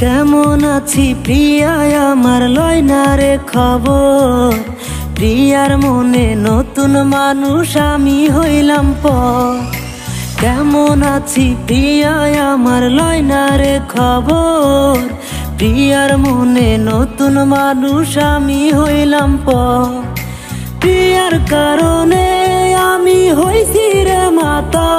কেমন আছি প্রিয়া আমার লয় না রে খবর। প্রিয়ার মনে নতুন মানুষ আমি হইলাম পর। কেমন আছি প্রিয়া আমার লয় না রে খবর। প্রিয়ার মনে নতুন মানুষ আমি হইলাম পর। প্রিয়ার কারণে আমি হইছি রে মাতা।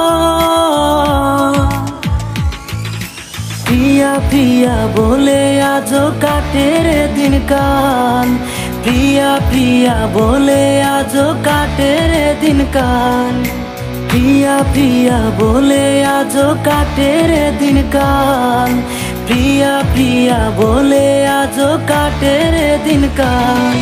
প্রিয়া প্রিয়া বলে আজও কাটে রে দিন কাল। প্রিয়া প্রিয়া বলে আজও কাটে রে দিন কাল। প্রিয়া প্রিয়া বলে আজও কাটে রে দিন কাল। প্রিয়া প্রিয়া বলে আজও কাটে রে দিন কাল।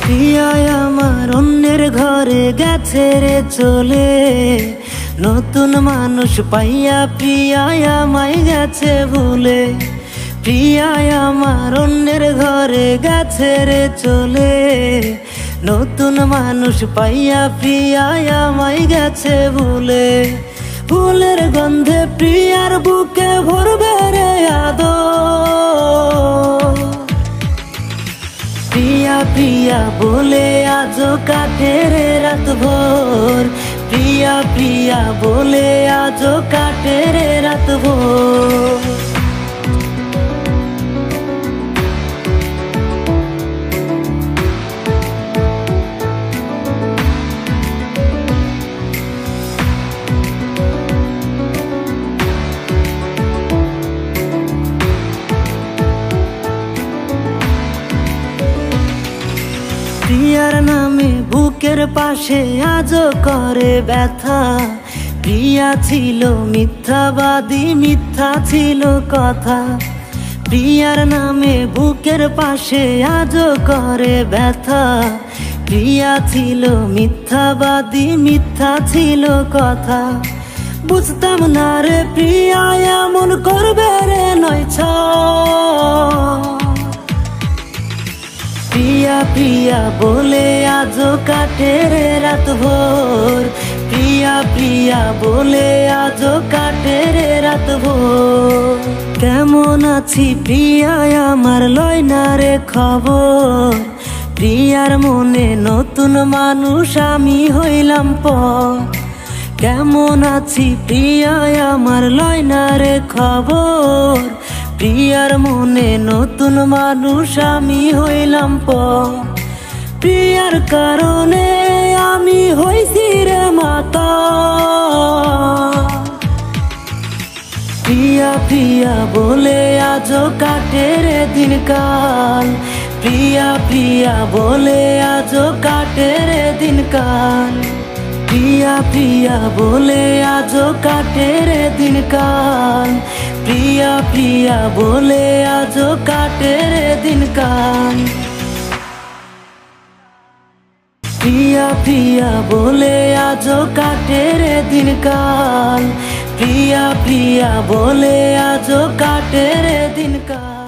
প্রিয়া আমার অন্যের ঘরে গেছে রে চলে। নতুন মানুষ পাইয়া প্রিয়া আমায় গেছে ভুলে। প্রিয়া আমার অন্যের ঘরে গেছে রে চলে। নতুন মানুষ পাইয়া প্রিয়া আমায় গেছে ভুলে। ফুলের গন্ধে প্রিয়ার বুকে ভরবে রে আদর। প্রিয়া প্রিয়া বলে আজও কাটে রে রাত ভোর। প্রিয়া প্রিয়া বলে আজও কাটে রে রাত ভোর। প্রিয়ার নামে বুকের পাশে আজও করে ব্যথা। প্রিয়া ছিল মিথ্যাবাদী, মিথ্যা ছিল কথা। প্রিয়ার নামে বুকের পাশে আজও করে ব্যথা। প্রিয়া ছিল মিথ্যাবাদী, মিথ্যা ছিল কথা। বুঝতাম না রে প্রিয়া এমন করবে রে নয় ছা। প্রিয়া প্রিয়া বলে আজও কাটে রে রাত ভোর। প্রিয়া প্রিয়া বলে আজও কাটে রে রাত ভোর। কেমন আছি প্রিয়া আমার লয় না রে খবর। প্রিয়ার মনে নতুন মানুষ আমি হইলাম পর। কেমন আছি প্রিয়া আমার লয় না রে খবর। প্রিয়ার মনে নতুন মানুষ আমি হইলাম পর। প্রিয়ার কারণে আমি হইছি রে মাতা। প্রিয়া প্রিয়া বলে আজও কাটে রে দিন কাল। প্রিয়া প্রিয়া বলে আজও কাটে রে দিন কাল। প্রিয়া প্রিয়া বলে আজও কাটে রে দিন কাল। প্রিয়া প্রিয়া বলে আজও কাটে রে দিন কাল। প্রিয়া প্রিয়া বলে আজও কাটে রে দিন কাল। প্রিয়া প্রিয়া বলে আজও কাটে রে দিন কাল।